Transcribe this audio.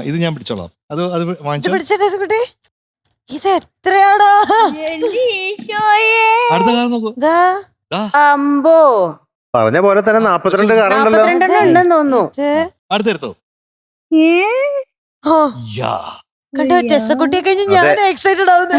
ഇത് ഞാൻ പിടിച്ചോളാം. അത് വാങ്ങിച്ചോ. ഇത് എത്രയാടാ? അടുത്ത കാലം നോക്കൂ. അമ്പോ പറഞ്ഞ പോലെ തന്നെ 42 കാറുണ്ടല്ലോ. ഉണ്ടെന്ന് തോന്നുന്നു. അടുത്തെടുത്തോ. കണ്ടോ ടെസ്സക്കുട്ടിയെ കഴിഞ്ഞ് ഞാൻ എക്സൈറ്റഡ് ആവുന്നു.